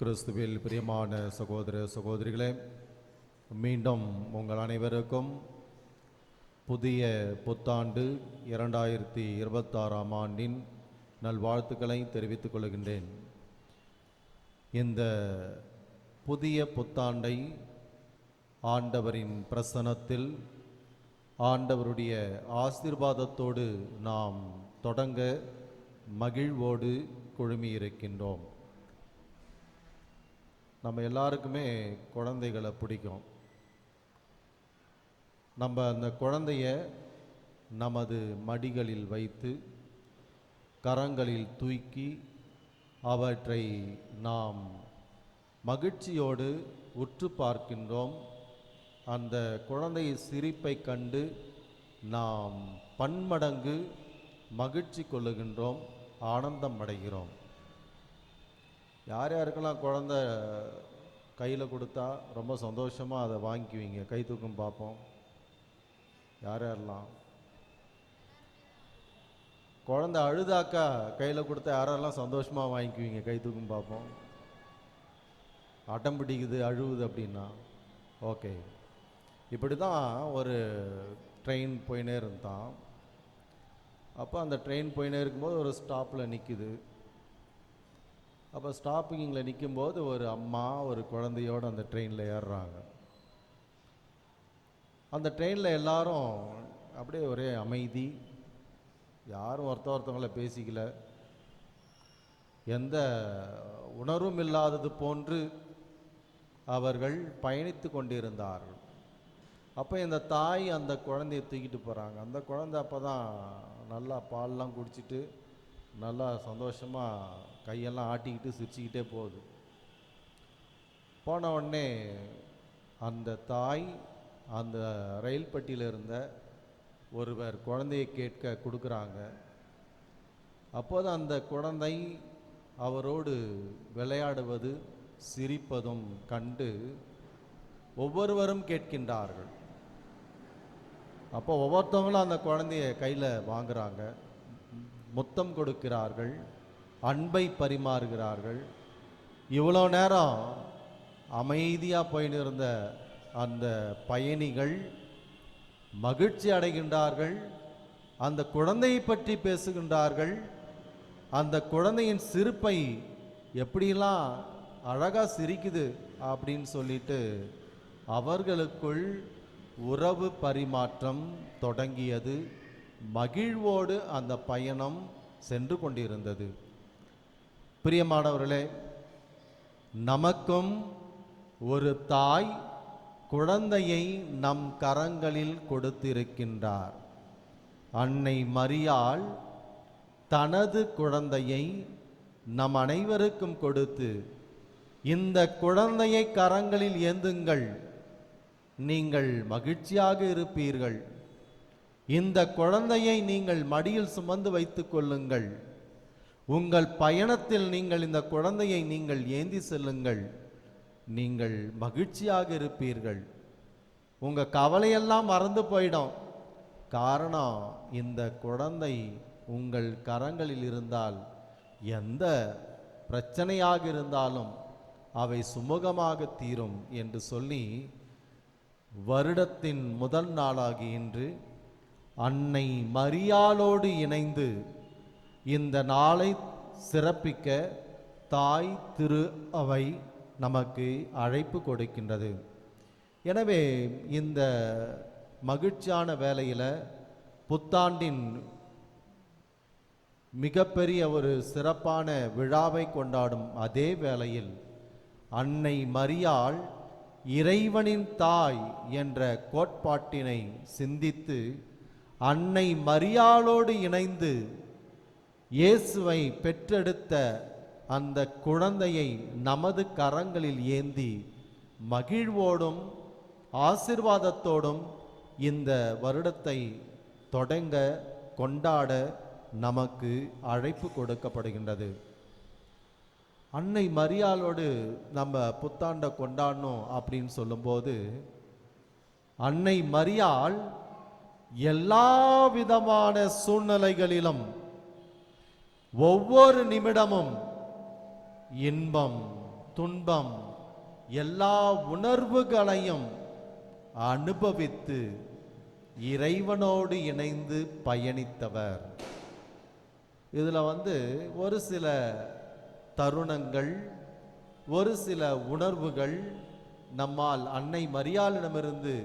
கிறிஸ்துவில் பிரியமான சகோதர சகோதரிகளே, மீண்டும் உங்கள் அனைவருக்கும் புதிய புத்தாண்டு 2026 ஆண்டின் நல்வாழ்த்துக்களை தெரிவித்துக் கொள்கின்றேன். இந்த புதிய புத்தாண்டை ஆண்டவரின் பிரசன்னத்தில் ஆண்டவருடைய ஆசீர்வாதத்தோடு நாம் தொடங்க மகிழ்வோடு குழுமியிருக்கின்றோம். நம்ம எல்லாருக்குமே குழந்தைகளை பிடிக்கும். நம்ம அந்த குழந்தைய நமது மடிகளில் வைத்து கரங்களில் தூக்கி அவற்றை நாம் மகிழ்ச்சியோடு உற்று பார்க்கின்றோம். அந்த குழந்தை சிரிப்பை கண்டு நாம் பன்மடங்கு மகிழ்ச்சி கொள்ளுகின்றோம், ஆனந்தம் அடைகிறோம். யார் யாருக்கெல்லாம் குழந்தை கையில் கொடுத்தா ரொம்ப சந்தோஷமாக அதை வாங்கிக்குவீங்க? கை தூக்கம் பார்ப்போம். யார் யாரெல்லாம் குழந்தை அழுதாக்கா கையில் கொடுத்தா யாரெல்லாம் சந்தோஷமாக வாங்கிக்குவீங்க? கை தூக்கம் பார்ப்போம். அடம் பிடிக்குது, அழுவுது அப்படின்னா ஓகே. இப்படி தான் ஒரு ட்ரெயின் போயினே இருந்தான். அப்போ அந்த ட்ரெயின் போயினே இருக்கும்போது ஒரு ஸ்டாப்பில் நிற்குது. அப்போ ஸ்டாப்பிங்கில் நிற்கும்போது ஒரு அம்மா ஒரு குழந்தையோடு அந்த ட்ரெயினில் ஏறுறாங்க. அந்த ட்ரெயினில் எல்லாரும் அப்படியே ஒரே அமைதி, யாரும் ஒருத்தவங்களை பேசிக்கல, எந்த உணர்வும் இல்லாதது போன்று அவர்கள் பயணித்து கொண்டிருந்தார்கள். அப்போ இந்த தாய் அந்த குழந்தையை தூக்கிட்டு போகிறாங்க. அந்த குழந்தை அப்போ தான் நல்லா பால்லாம் குடிச்சிட்டு நல்லா சந்தோஷமாக கையெல்லாம் ஆட்டிக்கிட்டு சிரிச்சுக்கிட்டே போகுது. போன உடனே அந்த தாய் அந்த ரயில் பெட்டியில் இருந்த ஒருவர் குழந்தையை கேட்க கொடுக்குறாங்க. அப்போது அந்த குழந்தை அவரோடு விளையாடுவது சிரிப்பதும் கண்டு ஒவ்வொருவரும் கேட்கின்றார்கள். அப்போ ஒவ்வொருத்தவங்களும் அந்த குழந்தைய கையில் வாங்குறாங்க, முத்தம் கொடுக்கிறார்கள், அன்பை பரிமாறுகிறார்கள். இவ்வளோ நேரம் அமைதியாக போயின்னு இருந்த அந்த பயணிகள் மகிழ்ச்சி அடைகின்றார்கள், அந்த குழந்தையை பற்றி பேசுகின்றார்கள். அந்த குழந்தையின் சிரிப்பை எப்படிலாம் அழகாக சிரிக்குது அப்படின்னு சொல்லிட்டு அவர்களுக்குள் உறவு பரிமாற்றம் தொடங்கியது. மகிழ்வோடு அந்த பயணம் சென்று கொண்டிருந்தது. பிரியமானவர்களே, நமக்கும் ஒரு தாய் குழந்தையை நம் கரங்களில் கொடுத்திருக்கின்றார். அன்னை மரியாள் தனது குழந்தையை நம் அனைவருக்கும் கொடுத்து, இந்த குழந்தையை கரங்களில் ஏந்துங்கள், நீங்கள் மகிழ்ச்சியாக இருப்பீர்கள், இந்த குழந்தையை நீங்கள் மடியில் சுமந்து வைத்துக் கொள்ளுங்கள், உங்கள் பயணத்தில் நீங்கள் இந்த குழந்தையை நீங்கள் ஏந்தி செல்லுங்கள், நீங்கள் மகிழ்ச்சியாக இருப்பீர்கள், உங்கள் கவலையெல்லாம் மறந்து போயிடும். காரணம், இந்த குழந்தை உங்கள் கரங்களில் இருந்தால் எந்த பிரச்சனையாக இருந்தாலும் அவை சுமூகமாக தீரும் என்று சொல்லி வருடத்தின் முதல் நாளாகி இன்று அன்னை மரியாளோடு இணைந்து இந்த நாளை சிறப்பிக்க தாய் திரு அவை நமக்கு அழைப்பு கொடுக்கின்றது. எனவே இந்த மகிழ்ச்சியான வேளையில் புத்தாண்டின் மிகப்பெரிய ஒரு சிறப்பான விழாவை கொண்டாடும் அதே வேளையில் அன்னை மரியாள் இறைவனின் தாய் என்ற கோட்பாட்டினை சிந்தித்து அன்னை மரியாளோடு இணைந்து இயேசுவை பெற்றெடுத்த அந்த குழந்தையை நமது கரங்களில் ஏந்தி மகிழ்வோடும் ஆசீர்வாதத்தோடும் இந்த வருடத்தை தொடங்க கொண்டாட நமக்கு அழைப்பு கொடுக்கப்படுகின்றது. அன்னை மரியாளோடு நம்ம புத்தாண்டை கொண்டாடணும் அப்படின்னு சொல்லும்போது, அன்னை மரியாள் எல்லா விதமான சூழ்நிலைகளிலும் ஒவ்வொரு நிமிடமும் இன்பம், துன்பம், எல்லா உணர்வுகளையும் அனுபவித்து இறைவனோடு இணைந்து பயணித்தவர். இதுல ஒரு சில தருணங்கள், ஒரு சில உணர்வுகள் நம்மால் அன்னை மரியாளிடமிருந்து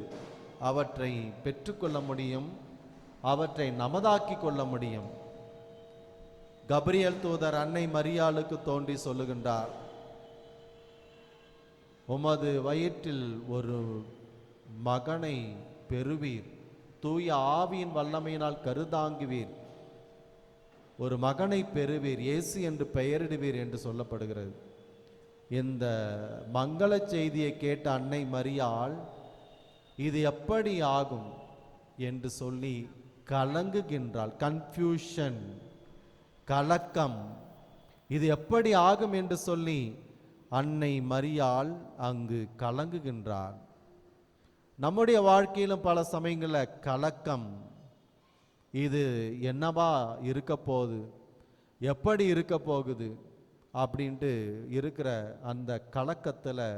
அவற்றை பெற்றுக்கொள்ள முடியும், அவற்றை நமதாக்கி கொள்ள முடியும். கபிரியேல் தூதர் அன்னை மரியாளுக்கு தோன்றி சொல்லுகின்றார், உமது வயிற்றில் ஒரு மகனை பெறுவீர், தூய ஆவியின் வல்லமையினால் கருதாங்குவீர், ஒரு மகனை பெறுவீர், இயேசு என்று பெயரிடுவீர் என்று சொல்லப்படுகிறது. இந்த மங்கள செய்தியை கேட்ட அன்னை மரியாள் இது எப்படி ஆகும் என்று சொல்லி கலங்குகின்றாள். கன்ஃபியூஷன், கலக்கம், இது எப்படி ஆகும் என்று சொல்லி அன்னை மரியாள் அங்கு கலங்குகின்றார். நம்முடைய வாழ்க்கையிலும் பல சமயங்களில் கலக்கம், இது என்னவா இருக்க போகுது, எப்படி இருக்க போகுது அப்படின்ட்டு இருக்கிற அந்த கலக்கத்தில்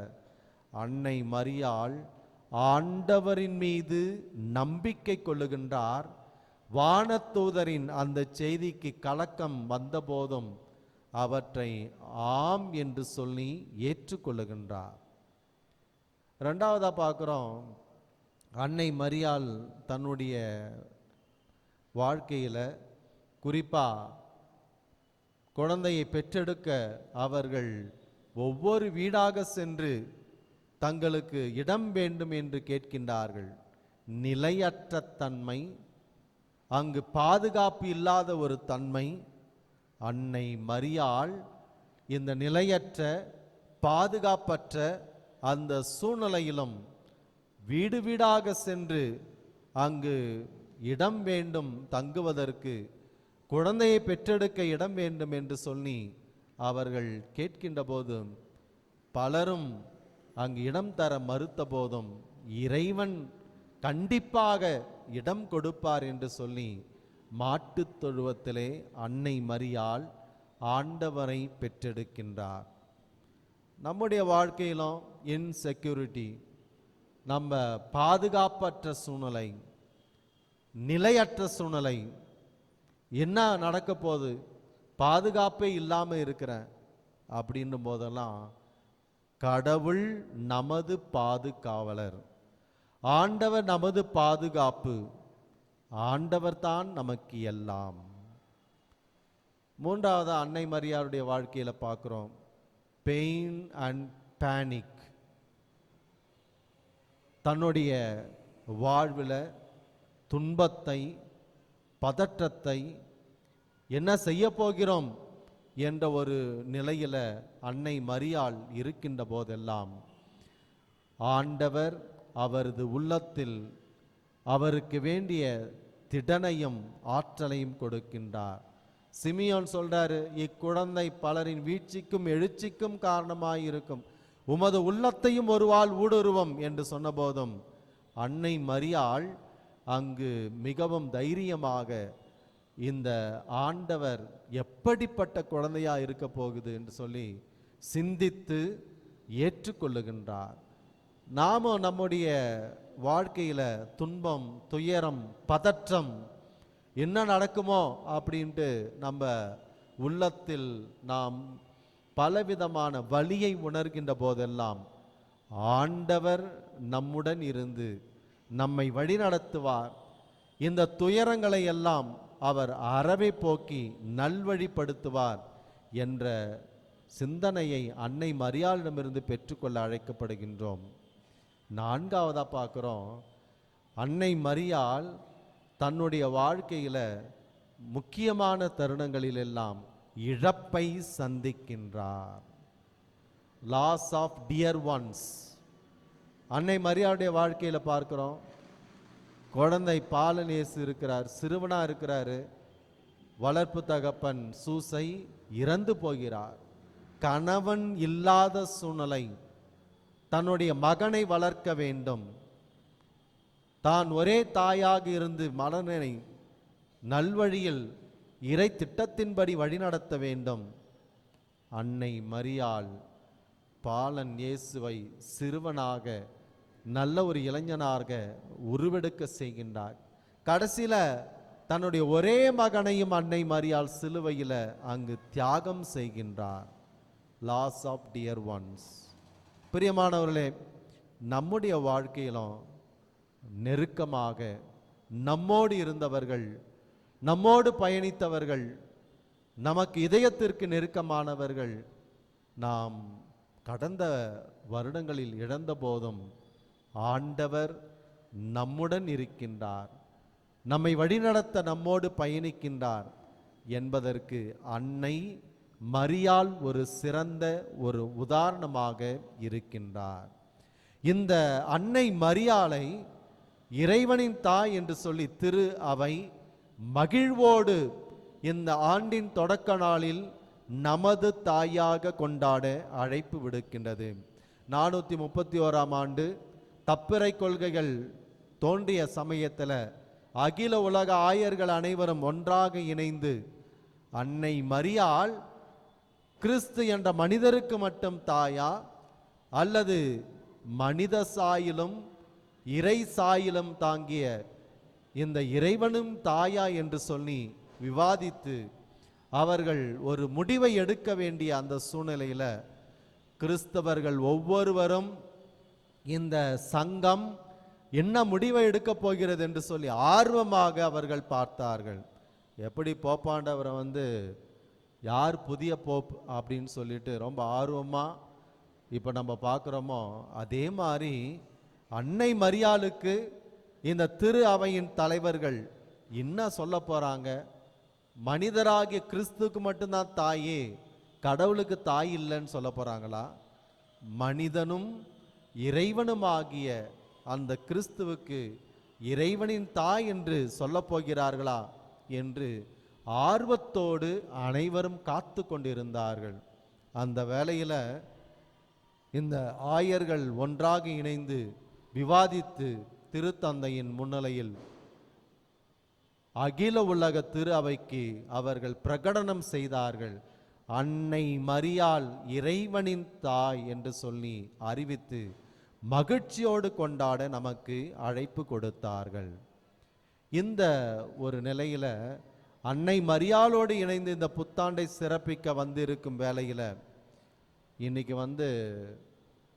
அன்னை மரியாள் ஆண்டவரின் மீது நம்பிக்கை கொள்ளுகின்றார். வானதூதரின் அந்த செய்திக்கு கலக்கம் வந்தபோதும் அவற்றை ஆம் என்று சொல்லி ஏற்றுக்கொள்ளுகின்றார். ரெண்டாவதா பார்க்குறோம், அன்னை மரியாள் தன்னுடைய வாழ்க்கையில் குறிப்பாக குழந்தையை பெற்றெடுக்க அவர்கள் ஒவ்வொரு வீடாக சென்று தங்களுக்கு இடம் வேண்டும் என்று கேட்கின்றார்கள். நிலையற்ற தன்மை, அங்கு பாதுகாப்பு இல்லாத ஒரு தன்மை. அன்னை மரியாள் இந்த நிலையற்ற பாதுகாப்பற்ற அந்த சூழ்நிலையிலும் வீடு வீடாக சென்று அங்கு இடம் வேண்டும், தங்குவதற்கு குழந்தையை பெற்றெடுக்க இடம் வேண்டும் என்று சொல்லி அவர்கள் கேட்கின்ற போதும் பலரும் அங்கு இடம் தர மறுத்த போதும் இறைவன் கண்டிப்பாக இடம் கொடுப்பார் என்று சொல்லி மாட்டுத் தொழுவத்திலே அன்னை மரியாள் ஆண்டவரை பெற்றெடுக்கின்றார். நம்முடைய வாழ்க்கையிலும் இன்செக்யூரிட்டி, நம்ம பாதுகாப்பற்ற சூழ்நிலை, நிலையற்ற சூழ்நிலை, என்ன நடக்க போகுது, பாதுகாப்பே இல்லாமல் இருக்கிறேன் அப்படின்னும் போதெல்லாம் கடவுள் நமது பாதுகாவலர், ஆண்டவர் நமது பாதுகாப்பு, ஆண்டவர் தான் நமக்கு எல்லாம். மூன்றாவது அன்னை மரியாளுடைய வாழ்க்கையில் பார்க்குறோம், பெயின் அண்ட் பேனிக். தன்னுடைய வாழ்வில் துன்பத்தை, பதற்றத்தை, என்ன செய்ய போகிறோம் என்ற ஒரு நிலையில் அன்னை மரியாள் இருக்கின்ற போதெல்லாம் ஆண்டவர் அவரது உள்ளத்தில் அவருக்கு வேண்டிய திடனையும் ஆற்றலையும் கொடுக்கின்றார். சிமியோன் சொல்றாரு, இக்குழந்தை பலரின் வீழ்ச்சிக்கும் எழுச்சிக்கும் காரணமாயிருக்கும், உமது உள்ளத்தையும் ஒருவாள் ஊடுருவம் என்று சொன்னபோதும் அன்னை மரியாள் அங்கு மிகவும் தைரியமாக இந்த ஆண்டவர் எப்படிப்பட்ட குழந்தையா இருக்க போகுது என்று சொல்லி சிந்தித்து ஏற்றுக்கொள்ளுகின்றார். நாமும் நம்முடைய வாழ்க்கையில் துன்பம், துயரம், பதற்றம், என்ன நடக்குமோ அப்படின்ட்டு நம்ம உள்ளத்தில் நாம் பலவிதமான வலியை உணர்கின்ற போதெல்லாம் ஆண்டவர் நம்முடன் இருந்து நம்மை வழிநடத்துவார். இந்த துயரங்களை எல்லாம் அவர் அறவே போக்கி நல்வழிப்படுத்துவார் என்ற சிந்தனையை அன்னை மரியாளிடமிருந்து பெற்றுக்கொள்ள அழைக்கப்படுகின்றோம். நான்காவதாக பார்க்குறோம், அன்னை மரியாள் தன்னுடைய வாழ்க்கையில் முக்கியமான தருணங்களிலெல்லாம் இழப்பை சந்திக்கின்றார். Loss of dear ones. அன்னை மரியாளுடைய வாழ்க்கையில் பார்க்குறோம், குழந்தை பாலனேசு இருக்கிறார், சிறுவனாக இருக்கிறாரு, வளர்ப்பு தகப்பன் சூசை இறந்து போகிறார். கணவன் இல்லாத சூழ்நிலை, தன்னுடைய மகனை வளர்க்க வேண்டும், தான் ஒரே தாயாக இருந்து மகனை நல்வழியில் இறை திட்டத்தின்படி வழிநடத்த வேண்டும். அன்னை மரியாள் பாலன் இயேசுவை சிறுவனாக நல்ல ஒரு இளைஞனாக உருவெடுக்க செய்கின்றார். கடைசியில தன்னுடைய ஒரே மகனையும் அன்னை மரியாள் சிலுவையில் அங்கு தியாகம் செய்கின்றார். Loss of dear ones. பிரியமானவர்களே, நம்முடைய வாழ்க்கையிலும் நெருக்கமாக நம்மோடு இருந்தவர்கள், நம்மோடு பயணித்தவர்கள், நமக்கு இதயத்திற்கு நெருக்கமானவர்கள் நாம் கடந்த வருடங்களில் இழந்த போதும் ஆண்டவர் நம்முடன் இருக்கின்றார், நம்மை வழிநடத்த நம்மோடு பயணிக்கின்றார் என்பதற்கு அன்னை மரியாள் ஒரு சிறந்த ஒரு உதாரணமாக இருக்கின்றார். இந்த அன்னை மரியாளை இறைவனின் தாய் என்று சொல்லி திரு அவை மகிழ்வோடு இந்த ஆண்டின் தொடக்க நாளில் நமது தாயாக கொண்டாட அழைப்பு விடுக்கின்றது. 431ஆம் ஆண்டு தப்பிறை கொள்கைகள் தோன்றிய சமயத்தில் அகில உலக ஆயர்கள் அனைவரும் ஒன்றாக இணைந்து அன்னை மரியாள் கிறிஸ்து என்ற மனிதருக்கு மட்டும் தாயா அல்லது மனித சாயிலும் இறை சாயிலும் தாங்கிய இந்த இறைவனும் தாயா என்று சொல்லி விவாதித்து அவர்கள் ஒரு முடிவை எடுக்க வேண்டிய அந்த சூழ்நிலையில் கிறிஸ்தவர்கள் ஒவ்வொருவரும் இந்த சங்கம் என்ன முடிவை எடுக்கப் போகிறது என்று சொல்லி ஆர்வமாக அவர்கள் பார்த்தார்கள். எப்படி போப்பாண்டவரை யார் புதிய போப் அப்படின்னு சொல்லிட்டு ரொம்ப ஆர்வமாக இப்போ நம்ம பார்க்குறோமோ, அதே மாதிரி அன்னை மரியாளுக்கு இந்த திரு அவையின் தலைவர்கள் என்ன சொல்ல போகிறாங்க? மனிதராகிய கிறிஸ்துக்கு மட்டும்தான் தாயே, கடவுளுக்கு தாய் இல்லைன்னு சொல்ல போகிறாங்களா? மனிதனும் இறைவனும் ஆகிய அந்த கிறிஸ்துவுக்கு இறைவனின் தாய் என்று சொல்ல போகிறார்களா என்று ஆர்வத்தோடு அனைவரும் காத்து கொண்டிருந்தார்கள். அந்த வேளையில் இந்த ஆயர்கள் ஒன்றாக இணைந்து விவாதித்து திருத்தந்தையின் முன்னிலையில் அகில உலக திரு அவைக்கு அவர்கள் பிரகடனம் செய்தார்கள். அன்னை மரியாள் இறைவனின் தாய் என்று சொல்லி அறிவித்து மகிழ்ச்சியோடு கொண்டாட நமக்கு அழைப்பு கொடுத்தார்கள். இந்த ஒரு நிலையில அன்னை மரியாளோடு இணைந்து இந்த புத்தாண்டை சிறப்பிக்க வந்திருக்கும் வேளையில் இன்னைக்கு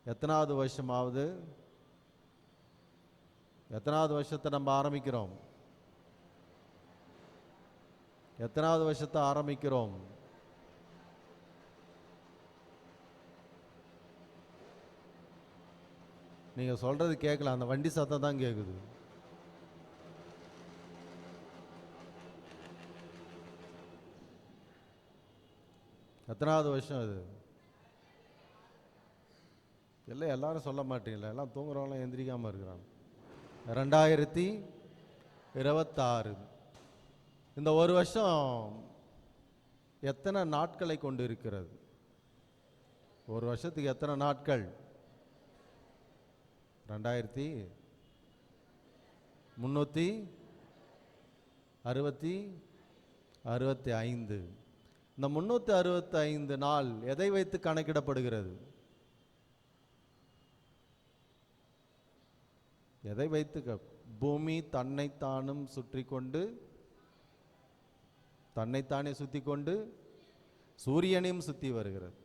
எத்தனாவது வருஷமாவது, எத்தனாவது வருஷத்தை நம்ம ஆரம்பிக்கிறோம்? எத்தனாவது வருஷத்தை ஆரம்பிக்கிறோம்? நீங்க சொல்றது கேட்கல, அந்த வண்டி சத்தம் தான் கேட்குது. எத்தனாவது வருஷம் அது? இல்லை, எல்லாரும் சொல்ல மாட்டீங்களா? எல்லாம் தூங்குறவங்களாம் எந்திரிக்காமல் இருக்கிறாங்க. 2026. இந்த ஒரு வருஷம் எத்தனை நாட்களை கொண்டு இருக்கிறது? ஒரு வருஷத்துக்கு எத்தனை நாட்கள்? 2365. இந்த 365 நாள் எதை வைத்து கணக்கிடப்படுகிறது? எதை வைத்து? பூமி தன்னைத்தானும் சுற்றி கொண்டு, தன்னைத்தானே சுற்றி கொண்டு சூரியனையும் சுற்றி வருகிறது.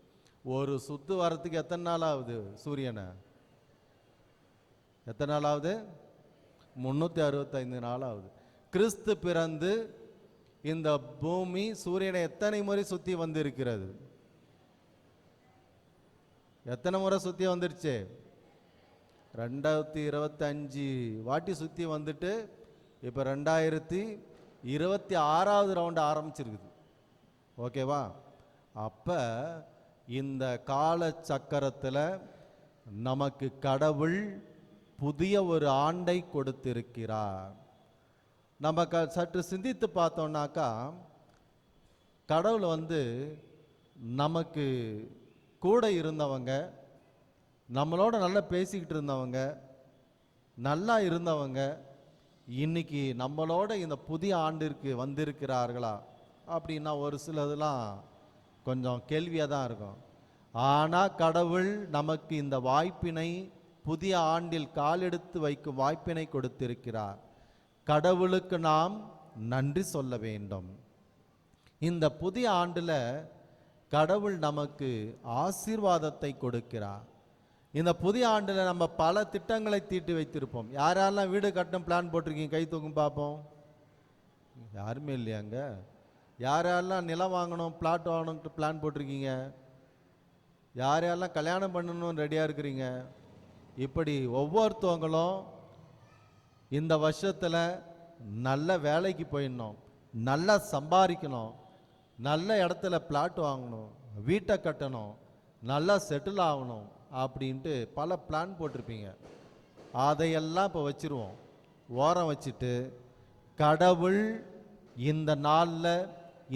ஒரு சுத்து வரத்துக்கு எத்தனை நாள் ஆகுது? சூரியனை எத்தனை நாள் ஆகுது? 365 நாள் ஆகுது. கிறிஸ்து பிறந்து இந்த பூமி சூரியனை எத்தனை முறை சுற்றி வந்திருக்கிறது? எத்தனை முறை சுற்றி வந்துருச்சு? 2025 வாட்டி சுற்றி வந்துட்டு இப்போ 2026வது ரவுண்டு ஆரம்பிச்சிருக்குது. ஓகேவா? அப்போ இந்த கால சக்கரத்தில் நமக்கு கடவுள் புதிய ஒரு ஆண்டை கொடுத்திருக்கிறார். நம்ம சற்று சிந்தித்து பார்த்தோம்னாக்கா, கடவுள் நமக்கு கூட இருந்தவங்க, நம்மளோட நல்லா பேசிக்கிட்டு இருந்தவங்க, நல்லா இருந்தவங்க, இன்னைக்கு நம்மளோட இந்த புதிய ஆண்டிற்கு வந்திருக்கிறார்களா அப்படின்னா ஒரு சிலதெல்லாம் கொஞ்சம் கேள்வியாக தான் இருக்கும். ஆனால் கடவுள் நமக்கு இந்த வாய்ப்பினை, புதிய ஆண்டில் காலெடுத்து வைக்கும் வாய்ப்பினை கொடுத்திருக்கிறார். கடவுளுக்கு நாம் நன்றி சொல்ல வேண்டும். இந்த புதிய ஆண்டில் கடவுள் நமக்கு ஆசீர்வாதத்தை கொடுக்கிறார். இந்த புதிய ஆண்டில் நம்ம பல திட்டங்களை தீட்டி வைத்திருப்போம். யாரெல்லாம் வீடு கட்டணும் பிளான் போட்டிருக்கீங்க? கை தூக்கும் பார்ப்போம். யாருமே இல்லையாங்க? யாரெல்லாம் நிலம் வாங்கணும், பிளாட் வாங்கணும்ட்டு பிளான் போட்டிருக்கீங்க? யாரெல்லாம் கல்யாணம் பண்ணணும்னு ரெடியாக இருக்கிறீங்க? இப்படி ஒவ்வொருத்தவங்களும் இந்த வருஷத்தில் நல்ல வேலைக்கு போயிடணும், நல்லா சம்பாதிக்கணும், நல்ல இடத்துல பிளாட் வாங்கணும், வீட்டை கட்டணும், நல்லா செட்டில் ஆகணும் அப்படின்ட்டு பல பிளான் போட்டிருப்பீங்க. அதையெல்லாம் இப்போ வச்சிருவோம், ஓரம் வச்சுட்டு கடவுள் இந்த நாளில்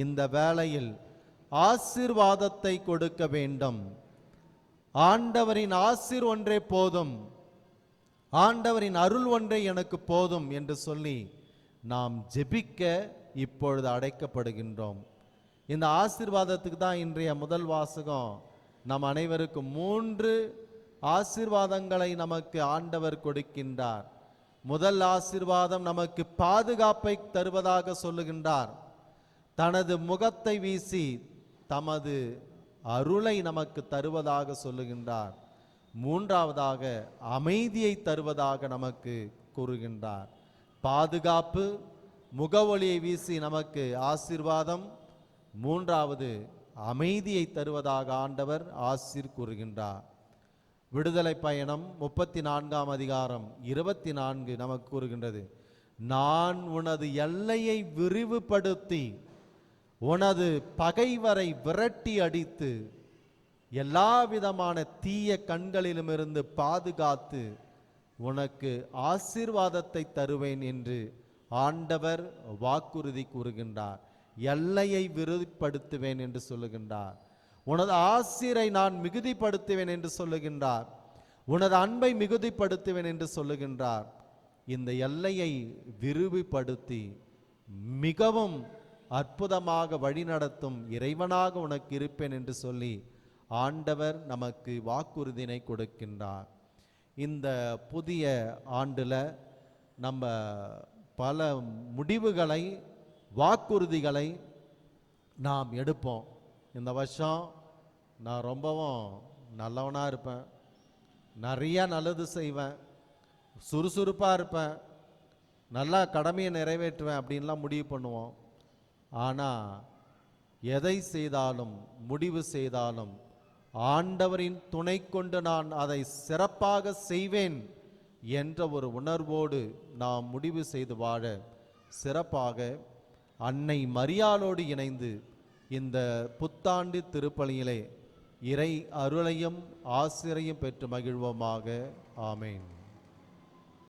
இந்த வேளையில் ஆசீர்வாதத்தை கொடுக்க வேண்டும். ஆண்டவரின் ஆசீர் ஒன்றே போதும், ஆண்டவரின் அருள் ஒன்றே எனக்கு போதும் என்று சொல்லி நாம் ஜெபிக்க இப்பொழுது அழைக்கப்படுகின்றோம். இந்த ஆசீர்வாதத்துக்கு தான் இன்றைய முதல் வாசகம். நம் அனைவருக்கும் 3 ஆசீர்வாதங்களை நமக்கு ஆண்டவர் கொடுக்கின்றார். முதல் ஆசீர்வாதம் நமக்கு பாதுகாப்பை தருவதாக சொல்லுகின்றார். தனது முகத்தை வீசி தமது அருளை நமக்கு தருவதாக சொல்லுகின்றார். 3ஆவதாக அமைதியை தருவதாக நமக்கு கூறுகின்றார். பாதுகாப்பு, முகவொளியை வீசி நமக்கு ஆசீர்வாதம், 3ஆவது அமைதியை தருவதாக ஆண்டவர் ஆசீர் கூறுகின்றார். விடுதலை பயணம் 34ஆம் அதிகாரம் 24 நமக்கு கூறுகின்றது, நான் உனது எல்லையை விரிவுபடுத்தி உனது பகைவரை விரட்டி அடித்து எல்லா விதமான தீய கண்களிலுமிருந்து பாதுகாத்து உனக்கு ஆசீர்வாதத்தை தருவேன் என்று ஆண்டவர் வாக்குறுதி கூறுகின்றார். எல்லையை விரிவுபடுத்துவேன் என்று சொல்லுகின்றார். உனது ஆசீரை நான் மிகுதிப்படுத்துவேன் என்று சொல்லுகின்றார். உனது அன்பை மிகுதிப்படுத்துவேன் என்று சொல்லுகின்றார். இந்த எல்லையை விரிவுபடுத்தி மிகவும் அற்புதமாக வழிநடத்தும் இறைவனாக உனக்கு இருப்பேன் என்று சொல்லி ஆண்டவர் நமக்கு வாக்குறுதினை கொடுக்கின்றார். இந்த புதிய ஆண்டில் நம்ம பல முடிவுகளை, வாக்குறுதிகளை நாம் எடுப்போம். இந்த வருஷம் நான் ரொம்பவும் நல்லவனாக இருப்பேன், நிறைய நல்லது செய்வேன், சுறுசுறுப்பாக இருப்பேன், நல்லா கடமையை நிறைவேற்றுவேன் அப்படின்லாம் முடிவு பண்ணுவோம். ஆனால் எதை செய்தாலும், முடிவு செய்தாலும் ஆண்டவரின் துணை கொண்டு நான் அதை சிறப்பாக செய்வேன் என்ற ஒரு உணர்வோடு நாம் முடிவு செய்து வாழ சிறப்பாக அன்னை மரியாளோடு இணைந்து இந்த புத்தாண்டு திருப்பலியிலே இறை அருளையும் ஆசிரையும் பெற்று மகிழ்வோமாக. ஆமேன்.